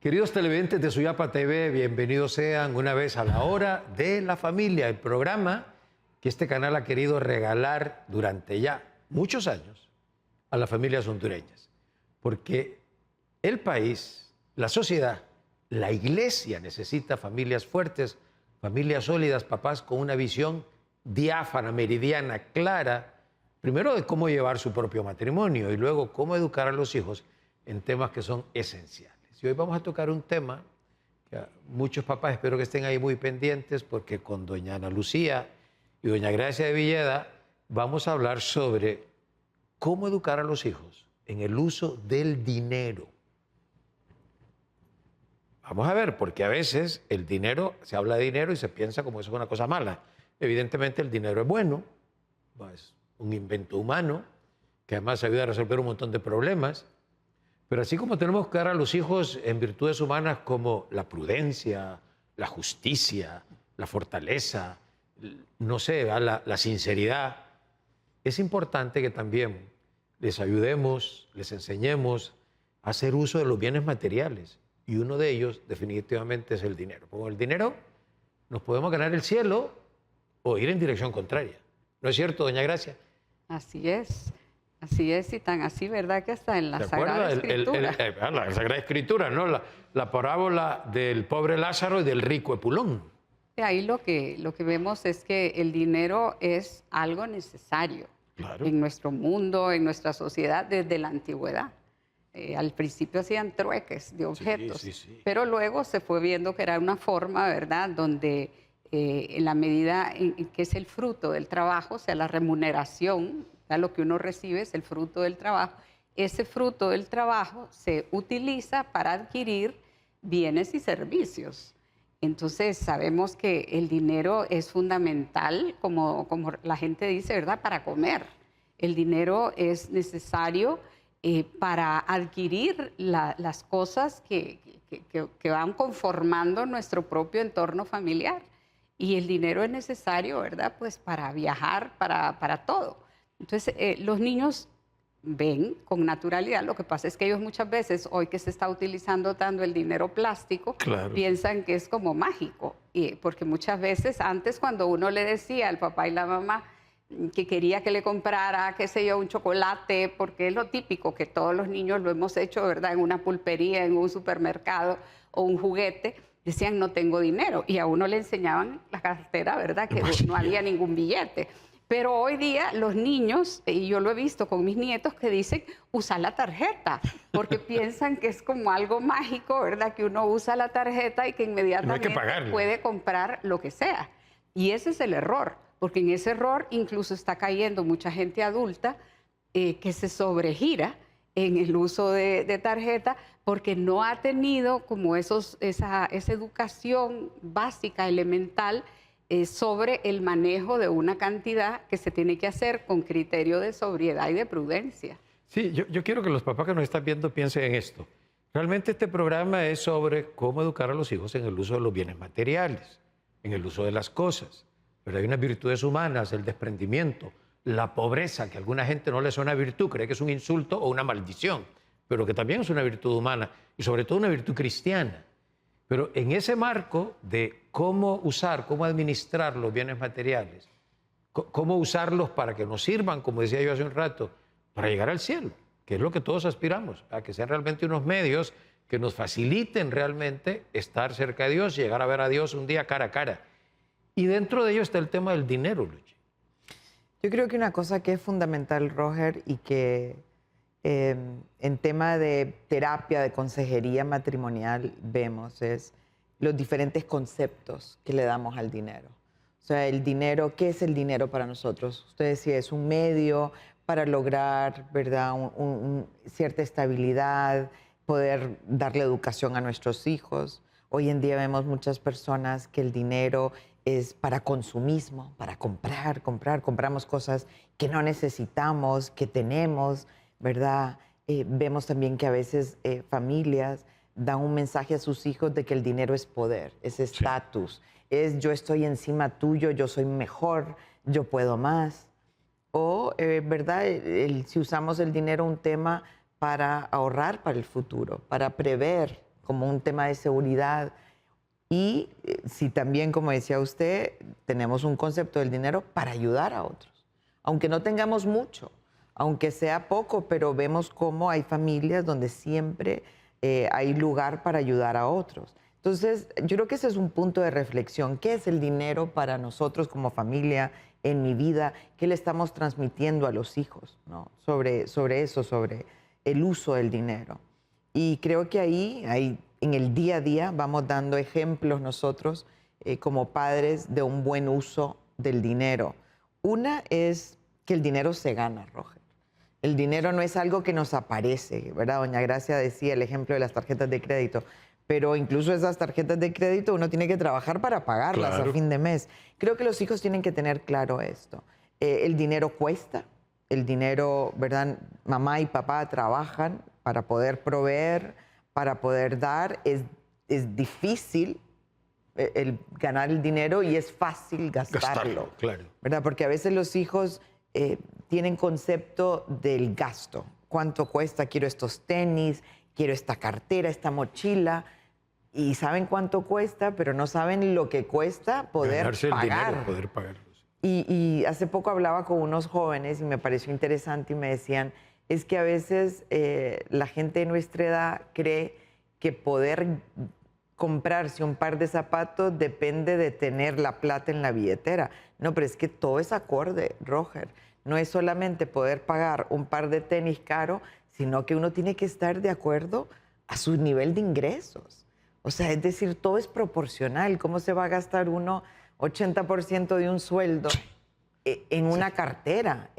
Queridos televidentes de Suyapa TV, bienvenidos sean una vez a la hora de la familia, el programa que este canal ha querido regalar durante ya muchos años a las familias hondureñas. Porque el país, la sociedad, la iglesia necesita familias fuertes, familias sólidas, papás con una visión diáfana, meridiana, clara, primero de cómo llevar su propio matrimonio y luego cómo educar a los hijos en temas que son esenciales. Y hoy vamos a tocar un tema que muchos papás espero que estén ahí muy pendientes porque con doña Ana Lucía y doña Gracia de Villeda vamos a hablar sobre cómo educar a los hijos en el uso del dinero. Vamos a ver, porque a veces el dinero, se habla de dinero y se piensa como eso es una cosa mala. Evidentemente el dinero es bueno, es un invento humano que además ayuda a resolver un montón de problemas. Pero así como tenemos que dar a los hijos en virtudes humanas como la prudencia, la justicia, la fortaleza, no sé, la sinceridad, es importante que también les ayudemos, les enseñemos a hacer uso de los bienes materiales. Y uno de ellos definitivamente es el dinero. Con el dinero nos podemos ganar el cielo o ir en dirección contraria. ¿No es cierto, doña Gracia? Así es, y tan así, ¿verdad? Que hasta en la Sagrada Escritura. La Sagrada Escritura, ¿no? La parábola del pobre Lázaro y del rico Epulón. Ahí lo que vemos es que el dinero es algo necesario en nuestro mundo, en nuestra sociedad, desde la antigüedad. Al principio hacían trueques de objetos, pero luego se fue viendo que era una forma, ¿verdad?, donde en la medida en que es el fruto del trabajo, o sea, la remuneración, lo que uno recibe es el fruto del trabajo. Ese fruto del trabajo se utiliza para adquirir bienes y servicios. Entonces, sabemos que el dinero es fundamental, como la gente dice, ¿verdad?, para comer. El dinero es necesario para adquirir las cosas que van conformando nuestro propio entorno familiar. Y el dinero es necesario, ¿verdad?, pues para viajar, para todo. Entonces, los niños ven con naturalidad, lo que pasa es que ellos muchas veces, hoy que se está utilizando tanto el dinero plástico, piensan que es como mágico, porque muchas veces antes cuando uno le decía al papá y la mamá que quería que le comprara, qué sé yo, un chocolate, porque es lo típico que todos los niños lo hemos hecho, ¿verdad?, en una pulpería, en un supermercado o un juguete, decían no tengo dinero, y a uno le enseñaban la cartera, ¿verdad?, que no había ningún billete. Pero hoy día los niños, y yo lo he visto con mis nietos, que dicen usa la tarjeta, porque piensan que es como algo mágico, ¿verdad?, que uno usa la tarjeta y que inmediatamente puede comprar lo que sea. Y ese es el error, porque en ese error incluso está cayendo mucha gente adulta que se sobregira en el uso de tarjeta porque no ha tenido como esa educación básica, elemental, sobre el manejo de una cantidad que se tiene que hacer con criterio de sobriedad y de prudencia. Sí, yo quiero que los papás que nos están viendo piensen en esto. Realmente este programa es sobre cómo educar a los hijos en el uso de los bienes materiales, en el uso de las cosas. Pero hay unas virtudes humanas, el desprendimiento, la pobreza, que a alguna gente no le suena virtud, cree que es un insulto o una maldición, pero que también es una virtud humana y sobre todo una virtud cristiana. Pero en ese marco de cómo usar, cómo administrar los bienes materiales, cómo usarlos para que nos sirvan, como decía yo hace un rato, para llegar al cielo, que es lo que todos aspiramos, a que sean realmente unos medios que nos faciliten realmente estar cerca de Dios, llegar a ver a Dios un día cara a cara. Y dentro de ello está el tema del dinero, Luchi. Yo creo que una cosa que es fundamental, Roger, y que en tema de terapia, de consejería matrimonial, vemos es los diferentes conceptos que le damos al dinero. O sea, el dinero, ¿qué es el dinero para nosotros? Usted decía, es un medio para lograr, ¿verdad?, cierta estabilidad, poder darle educación a nuestros hijos. Hoy en día vemos muchas personas que el dinero es para consumismo, para compramos cosas que no necesitamos, que tenemos, ¿verdad? Vemos también que a veces familias dan un mensaje a sus hijos de que el dinero es poder, es estatus, es yo estoy encima tuyo, yo soy mejor, yo puedo más. O, ¿verdad? Si usamos el dinero un tema para ahorrar para el futuro, para prever como un tema de seguridad. Y si también, como decía usted, tenemos un concepto del dinero para ayudar a otros. Aunque no tengamos mucho, aunque sea poco, pero vemos cómo hay familias donde siempre hay lugar para ayudar a otros. Entonces, yo creo que ese es un punto de reflexión. ¿Qué es el dinero para nosotros como familia, en mi vida? ¿Qué le estamos transmitiendo a los hijos, ¿no? sobre eso, sobre el uso del dinero? Y creo que ahí en el día a día vamos dando ejemplos nosotros como padres de un buen uso del dinero. Una es que el dinero se gana, Roger. El dinero no es algo que nos aparece, ¿verdad? Doña Gracia decía el ejemplo de las tarjetas de crédito, pero incluso esas tarjetas de crédito uno tiene que trabajar para pagarlas a fin de mes. Creo que los hijos tienen que tener claro esto. El dinero cuesta, el dinero, ¿verdad? Mamá y papá trabajan para poder proveer, para poder dar. Es difícil el ganar el dinero y es fácil gastarlo, claro. ¿verdad? Porque a veces los hijos tienen concepto del gasto. ¿Cuánto cuesta? Quiero estos tenis, quiero esta cartera, esta mochila. Y saben cuánto cuesta, pero no saben lo que cuesta poder ganarse pagar. El dinero, poder pagarlo. Y hace poco hablaba con unos jóvenes y me pareció interesante y me decían, es que a veces la gente de nuestra edad cree que poder comprarse un par de zapatos depende de tener la plata en la billetera. No, pero es que todo es acorde, Roger. No es solamente poder pagar un par de tenis caro, sino que uno tiene que estar de acuerdo a su nivel de ingresos. O sea, es decir, todo es proporcional. ¿Cómo se va a gastar uno 80% de un sueldo en una cartera?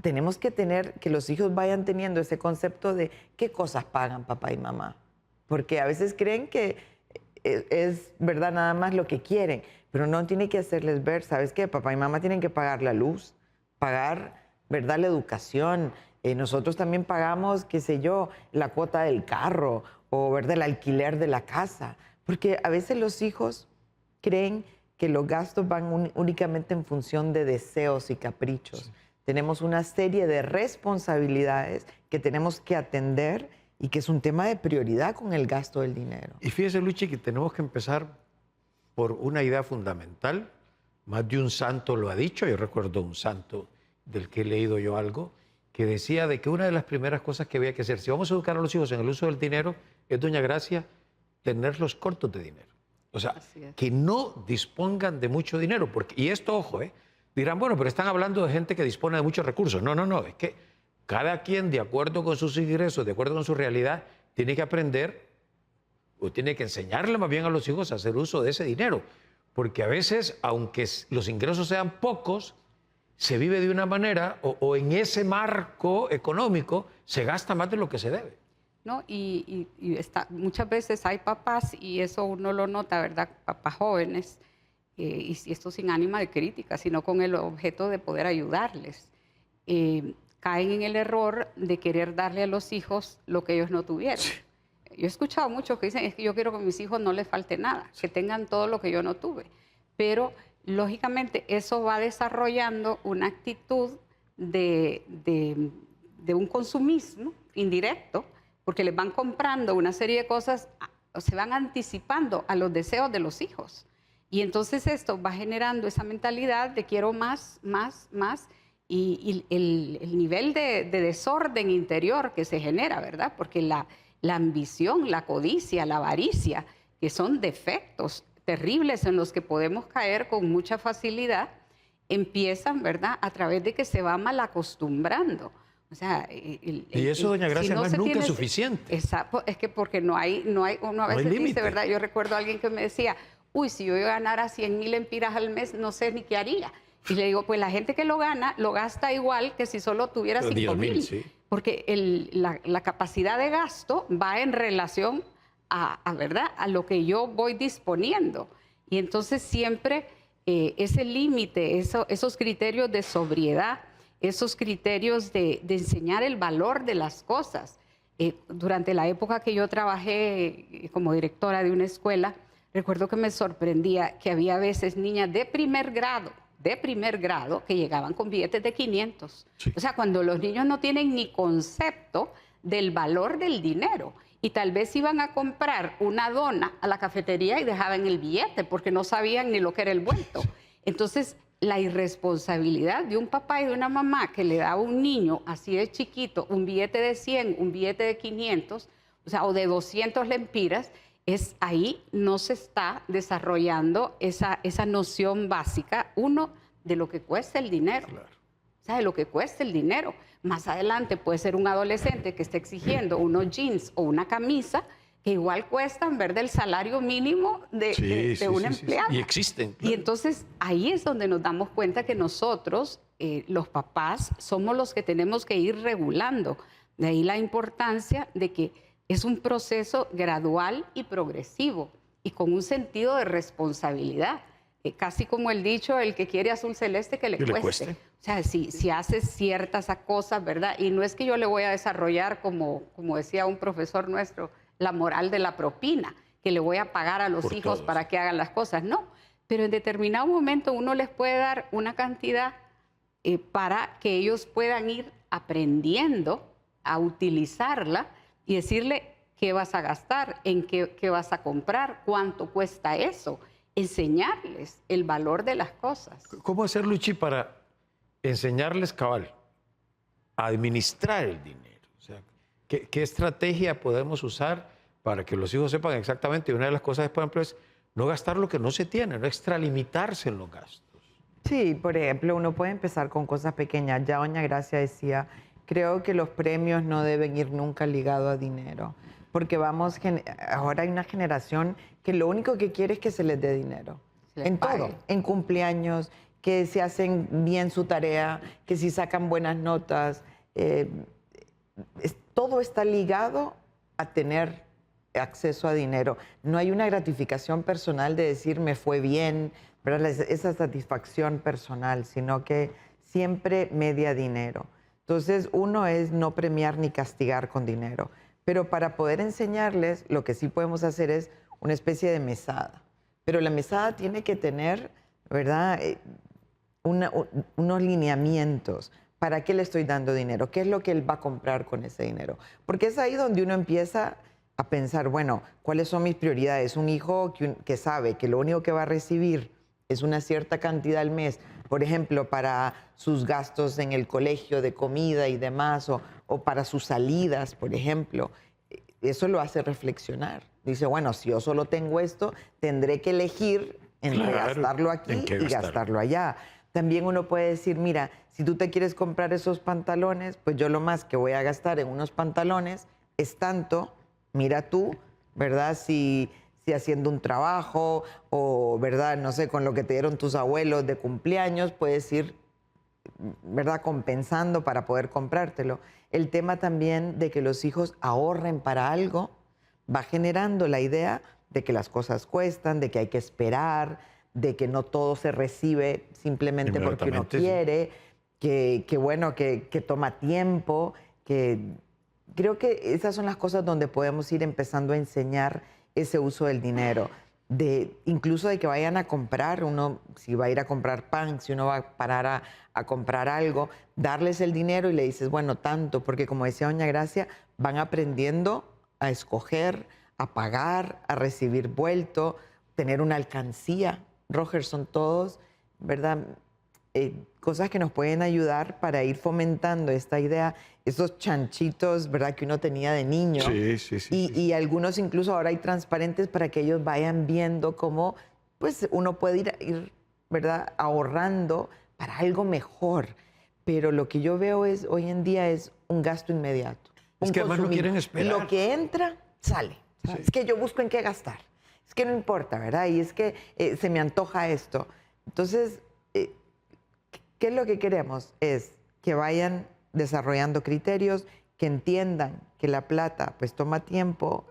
Tenemos que tener, que los hijos vayan teniendo ese concepto de qué cosas pagan papá y mamá. Porque a veces creen que es verdad nada más lo que quieren, pero no tiene que hacerles ver, ¿sabes qué? Papá y mamá tienen que pagar la luz, pagar, ¿verdad? La educación. Nosotros también pagamos, qué sé yo, la cuota del carro o, ¿verdad? El alquiler de la casa. Porque a veces los hijos creen que los gastos van únicamente en función de deseos y caprichos. Sí. Tenemos una serie de responsabilidades que tenemos que atender y que es un tema de prioridad con el gasto del dinero. Y fíjese, Luchi, que tenemos que empezar por una idea fundamental. Más de un santo lo ha dicho. Yo recuerdo un santo del que he leído yo algo, que decía de que una de las primeras cosas que había que hacer, si vamos a educar a los hijos en el uso del dinero, es, doña Gracia, tenerlos cortos de dinero. O sea, que no dispongan de mucho dinero. Y esto, ojo, dirán, bueno, pero están hablando de gente que dispone de muchos recursos. No, no, no, es que cada quien, de acuerdo con sus ingresos, de acuerdo con su realidad, tiene que aprender o tiene que enseñarle más bien a los hijos a hacer uso de ese dinero. Porque a veces, aunque los ingresos sean pocos, se vive de una manera o en ese marco económico se gasta más de lo que se debe. No, muchas veces hay papás, y eso uno lo nota, ¿verdad? Papás jóvenes, y esto sin ánima de crítica, sino con el objeto de poder ayudarles. Caen en el error de querer darle a los hijos lo que ellos no tuvieron. Sí. Yo he escuchado muchos que dicen, es que yo quiero que a mis hijos no les falte nada, que tengan todo lo que yo no tuve. Pero, lógicamente, eso va desarrollando una actitud de un consumismo indirecto, porque les van comprando una serie de cosas, se van anticipando a los deseos de los hijos. Y entonces esto va generando esa mentalidad de quiero más, más, más, y el nivel de desorden interior que se genera, ¿verdad? Porque la ambición, la codicia, la avaricia, que son defectos terribles en los que podemos caer con mucha facilidad, empiezan, ¿verdad?, a través de que se va mal acostumbrando. O sea, y eso, doña Gracia, no es nunca suficiente. Exacto, es que porque uno a veces dice, ¿verdad? Yo recuerdo a alguien que me decía, uy, si yo ganara 100,000 empiras al mes, no sé ni qué haría. Y le digo, pues la gente que lo gana, lo gasta igual que si solo tuviera 5,000. Sí. Porque la capacidad de gasto va en relación ¿verdad?, a lo que yo voy disponiendo. Y entonces siempre ese límite, esos criterios de sobriedad, esos criterios de enseñar el valor de las cosas. Durante la época que yo trabajé como directora de una escuela, recuerdo que me sorprendía que había veces niñas de primer grado que llegaban con billetes de 500. Sí. O sea, cuando los niños no tienen ni concepto del valor del dinero. y tal vez iban a comprar una dona a la cafetería y dejaban el billete porque no sabían ni lo que era el vuelto. Entonces, la irresponsabilidad de un papá y de una mamá que le da a un niño así de chiquito un billete de 100, un billete de 500, o sea, o de 200 lempiras, es ahí no se está desarrollando esa noción básica, uno, de lo que cuesta el dinero. Claro. O sea, de lo que cuesta el dinero. Más adelante puede ser un adolescente que esté exigiendo unos jeans o una camisa que igual cuestan, ¿verdad?, el salario mínimo de un empleado. Y existen. Claro. Y entonces ahí es donde nos damos cuenta que nosotros, los papás, somos los que tenemos que ir regulando. De ahí la importancia de que es un proceso gradual y progresivo y con un sentido de responsabilidad. Casi como el dicho, el que quiere azul celeste que le cueste. O sea, si haces ciertas cosas, ¿verdad? Y no es que yo le voy a desarrollar, como decía un profesor nuestro, la moral de la propina, que le voy a pagar a los hijos para que hagan las cosas. No, pero en determinado momento uno les puede dar una cantidad para que ellos puedan ir aprendiendo a utilizarla y decirle qué vas a gastar, en qué vas a comprar, cuánto cuesta eso. Enseñarles el valor de las cosas. ¿Cómo hacer, Luchi, para enseñarles, cabal, a administrar el dinero? O sea, ¿qué estrategia podemos usar para que los hijos sepan exactamente? Y una de las cosas, por ejemplo, es no gastar lo que no se tiene, no extralimitarse en los gastos. Sí, por ejemplo, uno puede empezar con cosas pequeñas. Ya doña Gracia decía, creo que los premios no deben ir nunca ligados a dinero, porque ahora hay una generación que lo único que quiere es que se les dé dinero. En todo, en cumpleaños, que si hacen bien su tarea, que si sacan buenas notas. Todo está ligado a tener acceso a dinero. No hay una gratificación personal de decir me fue bien, ¿verdad? Esa satisfacción personal, sino que siempre media dinero. Entonces, uno es no premiar ni castigar con dinero. Pero para poder enseñarles, lo que sí podemos hacer es una especie de mesada. Pero la mesada tiene que tener, ¿verdad?, unos lineamientos. ¿Para qué le estoy dando dinero? ¿Qué es lo que él va a comprar con ese dinero? Porque es ahí donde uno empieza a pensar, bueno, ¿cuáles son mis prioridades? Un hijo que sabe que lo único que va a recibir es una cierta cantidad al mes, por ejemplo, para sus gastos en el colegio de comida y demás, o para sus salidas, por ejemplo, eso lo hace reflexionar. Dice, bueno, si yo solo tengo esto, tendré que elegir entre gastarlo aquí y gastarlo allá. También uno puede decir, mira, si tú te quieres comprar esos pantalones, pues yo lo más que voy a gastar en unos pantalones es tanto, mira tú, ¿verdad? Si haciendo un trabajo o, ¿verdad?, no sé, con lo que te dieron tus abuelos de cumpleaños, puedes ir, ¿verdad?, compensando para poder comprártelo. El tema también de que los hijos ahorren para algo va generando la idea de que las cosas cuestan, de que hay que esperar, de que no todo se recibe simplemente porque uno quiere, que bueno, que toma tiempo, que creo que esas son las cosas donde podemos ir empezando a enseñar ese uso del dinero, incluso de que vayan a comprar, uno si va a ir a comprar pan, si uno va a parar a comprar algo, darles el dinero y le dices, bueno, tanto, porque como decía doña Gracia, van aprendiendo a escoger, a pagar, a recibir vuelto, tener una alcancía. Roger, son todos, ¿verdad?, cosas que nos pueden ayudar para ir fomentando esta idea, esos chanchitos, ¿verdad?, que uno tenía de niño. Sí. Y algunos incluso ahora hay transparentes para que ellos vayan viendo cómo pues, uno puede ir, ¿verdad?, ahorrando para algo mejor. Pero lo que yo veo hoy en día es un gasto inmediato. Es que además no quieren esperar. Lo que entra, sale. Sí. Es que yo busco en qué gastar. Es que no importa, ¿verdad? Y es que se me antoja esto. Entonces, ¿qué es lo que queremos? Es que vayan desarrollando criterios, que entiendan que la plata pues toma tiempo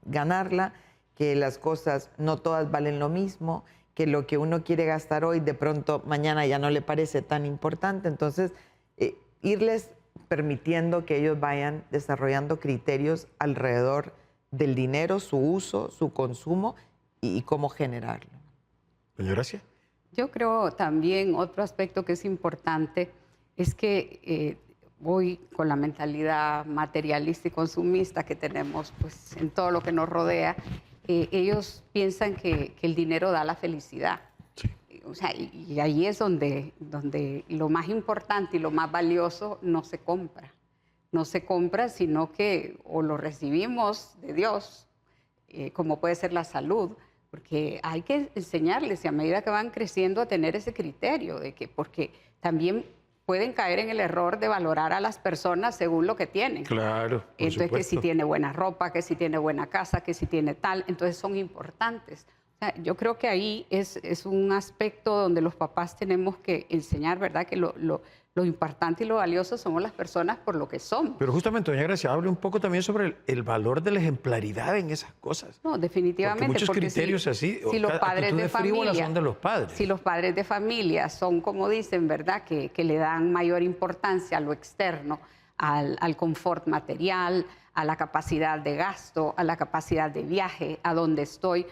ganarla, que las cosas no todas valen lo mismo, que lo que uno quiere gastar hoy de pronto mañana ya no le parece tan importante. Entonces, irles permitiendo que ellos vayan desarrollando criterios alrededor del dinero, su uso, su consumo y cómo generarlo. Doña Gracia. Yo creo también otro aspecto que es importante es que hoy con la mentalidad materialista y consumista que tenemos pues, en todo lo que nos rodea, ellos piensan que el dinero da la felicidad. Sí. O sea, y ahí es donde lo más importante y lo más valioso no se compra. No se compra, sino que o lo recibimos de Dios, como puede ser la salud, porque hay que enseñarles y a medida que van creciendo a tener ese criterio, de que, porque también pueden caer en el error de valorar a las personas según lo que tienen. Claro, por entonces, supuesto. Que si tiene buena ropa, que si tiene buena casa, que si tiene tal, entonces son importantes. O sea, yo creo que ahí es un aspecto donde los papás tenemos que enseñar, ¿verdad? Que lo importante y lo valioso somos las personas por lo que somos. Pero justamente, doña Gracia, hable un poco también sobre el valor de la ejemplaridad en esas cosas. No, definitivamente. Porque muchos criterios así, si los padres de familia son de los padres. Si los padres de familia son, como dicen, ¿verdad? Que le dan mayor importancia a lo externo, al confort material, a la capacidad de gasto, a la capacidad de viaje, a donde estoy,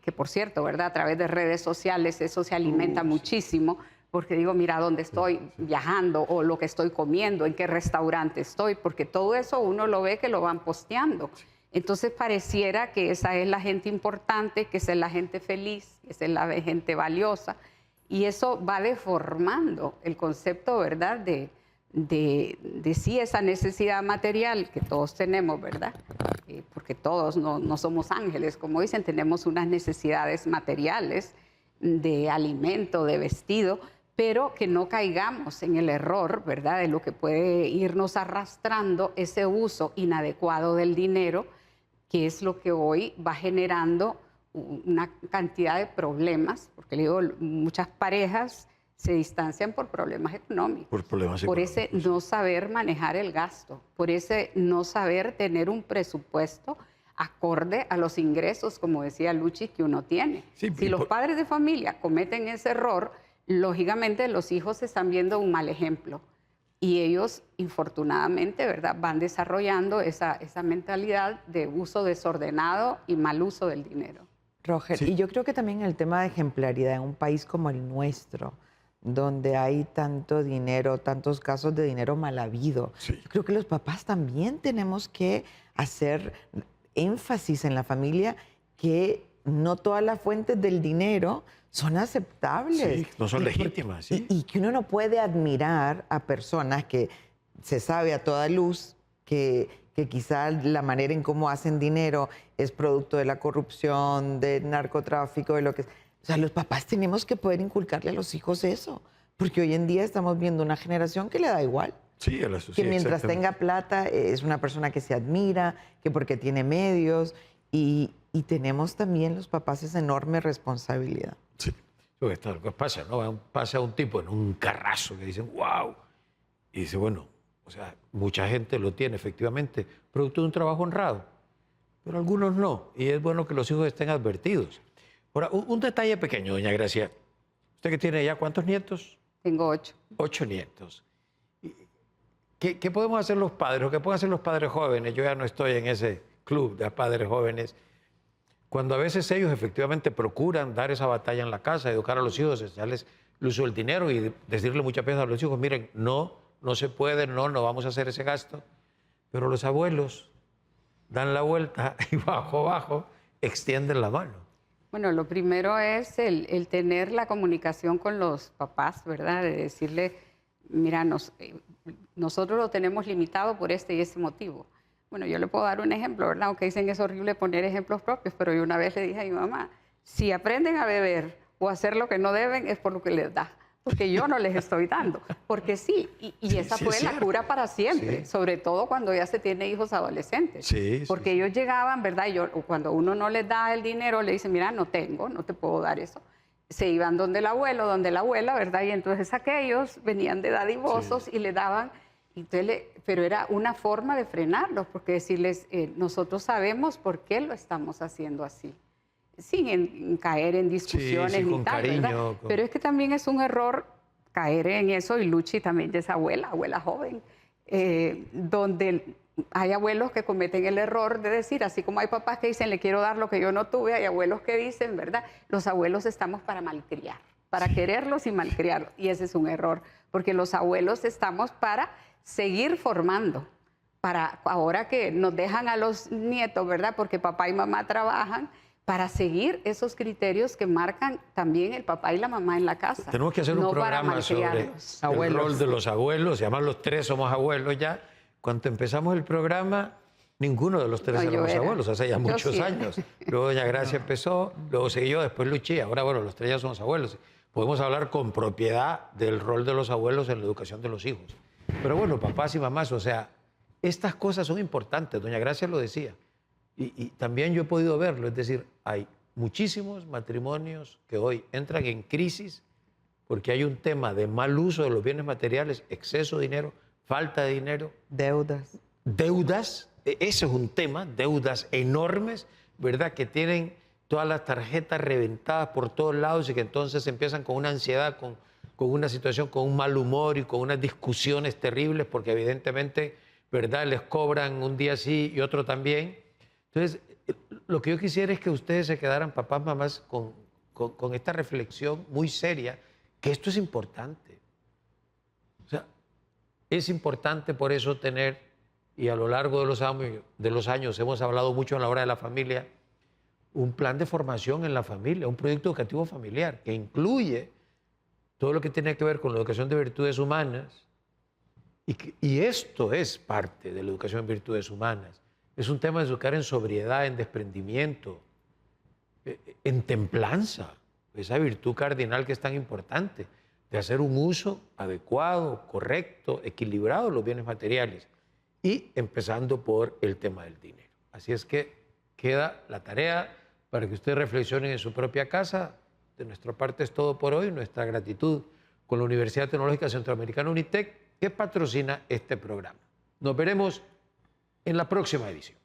que por cierto, ¿verdad? A través de redes sociales eso se alimenta muchísimo. Porque digo, mira dónde estoy viajando o lo que estoy comiendo, en qué restaurante estoy, porque todo eso uno lo ve que lo van posteando. Entonces pareciera que esa es la gente importante, que esa es la gente feliz, que esa es la gente valiosa. Y eso va deformando el concepto, ¿verdad?, de sí esa necesidad material que todos tenemos, ¿verdad? Porque todos no somos ángeles, como dicen, tenemos unas necesidades materiales de alimento, de vestido, pero que no caigamos en el error, ¿verdad?, de lo que puede irnos arrastrando ese uso inadecuado del dinero, que es lo que hoy va generando una cantidad de problemas, porque le digo, muchas parejas se distancian por problemas económicos. Por problemas económicos. Por ese no saber manejar el gasto, por ese no saber tener un presupuesto acorde a los ingresos, como decía Luchi, que uno tiene. Sí, si los padres de familia cometen ese error, lógicamente los hijos están viendo un mal ejemplo y ellos, infortunadamente, ¿verdad?, van desarrollando esa mentalidad de uso desordenado y mal uso del dinero. Roger, y yo creo que también el tema de ejemplaridad en un país como el nuestro, donde hay tanto dinero, tantos casos de dinero mal habido, yo creo que los papás también tenemos que hacer énfasis en la familia que no todas las fuentes del dinero son aceptables. Sí, no son legítimas. Sí. Y que uno no puede admirar a personas que se sabe a toda luz que quizá la manera en cómo hacen dinero es producto de la corrupción, del narcotráfico, de lo que... O sea, los papás tenemos que poder inculcarle a los hijos eso, porque hoy en día estamos viendo una generación que le da igual. Sí, a la sociedad. Que mientras tenga plata es una persona que se admira, que porque tiene medios, y tenemos también los papás esa enorme responsabilidad. Sí, lo que pasa, ¿no? Pasa un tipo en un carrazo que dicen, wow, y dice, bueno, o sea, mucha gente lo tiene efectivamente, producto de un trabajo honrado, pero algunos no, y es bueno que los hijos estén advertidos. Ahora, un detalle pequeño, doña Gracia, ¿usted que tiene ya cuántos nietos? Tengo 8. 8 nietos. ¿Qué podemos hacer los padres? ¿O qué pueden hacer los padres jóvenes? Yo ya no estoy en ese club de padres jóvenes. Cuando a veces ellos efectivamente procuran dar esa batalla en la casa, educar a los hijos, enseñarles el uso del dinero y decirle muchas veces a los hijos, miren, no se puede, no vamos a hacer ese gasto. Pero los abuelos dan la vuelta y bajo extienden la mano. Bueno, lo primero es el tener la comunicación con los papás, ¿verdad? De decirle, mira, nosotros lo tenemos limitado por este y ese motivo. Bueno, yo le puedo dar un ejemplo, ¿verdad? Aunque dicen que es horrible poner ejemplos propios, pero yo una vez le dije a mi mamá, si aprenden a beber o a hacer lo que no deben, es por lo que les da, porque yo no les estoy dando. Porque sí, y esa fue la cura para siempre, sobre todo cuando ya se tiene hijos adolescentes. Porque ellos llegaban, ¿verdad? Y cuando uno no les da el dinero, le dicen, mira, no tengo, no te puedo dar eso. Se iban donde el abuelo, donde la abuela, ¿verdad? Y entonces aquellos venían de dadivosos y le daban... pero era una forma de frenarlos, porque decirles, nosotros sabemos por qué lo estamos haciendo así, sin caer en discusiones ni tal, ¿verdad? Pero es que también es un error caer en eso, y Luchi también ya es abuela joven, donde hay abuelos que cometen el error de decir, así como hay papás que dicen, le quiero dar lo que yo no tuve, hay abuelos que dicen, ¿verdad? Los abuelos estamos para malcriar, para quererlos y malcriarlos, y ese es un error, porque los abuelos estamos para seguir formando para ahora que nos dejan a los nietos, ¿verdad? Porque papá y mamá trabajan, para seguir esos criterios que marcan también el papá y la mamá en la casa. Tenemos que hacer un programa sobre el rol de los abuelos, y además los tres somos abuelos ya. Cuando empezamos el programa, ninguno de los tres éramos abuelos, hace ya muchos años. Luego doña Gracia empezó, luego seguí yo, después Luchi, ahora bueno, los tres ya somos abuelos. Podemos hablar con propiedad del rol de los abuelos en la educación de los hijos. Pero bueno, papás y mamás, o sea, estas cosas son importantes, doña Gracia lo decía. Y también yo he podido verlo, es decir, hay muchísimos matrimonios que hoy entran en crisis porque hay un tema de mal uso de los bienes materiales, exceso de dinero, falta de dinero. Deudas. Deudas, ese es un tema, deudas enormes, ¿verdad? Que tienen todas las tarjetas reventadas por todos lados y que entonces empiezan con una ansiedad, con una situación, con un mal humor y con unas discusiones terribles porque evidentemente, ¿verdad? Les cobran un día sí y otro también. Entonces, lo que yo quisiera es que ustedes se quedaran, papás, mamás, con esta reflexión muy seria, que esto es importante. O sea, es importante por eso tener, y a lo largo de los años hemos hablado mucho en la hora de la familia, un plan de formación en la familia, un proyecto educativo familiar que incluye todo lo que tiene que ver con la educación de virtudes humanas, y esto es parte de la educación de virtudes humanas. Es un tema de educar en sobriedad, en desprendimiento, en templanza, esa virtud cardinal que es tan importante, de hacer un uso adecuado, correcto, equilibrado de los bienes materiales, y empezando por el tema del dinero. Así es que queda la tarea para que ustedes reflexionen en su propia casa. De nuestra parte es todo por hoy. Nuestra gratitud con la Universidad Tecnológica Centroamericana UNITEC, que patrocina este programa. Nos veremos en la próxima edición.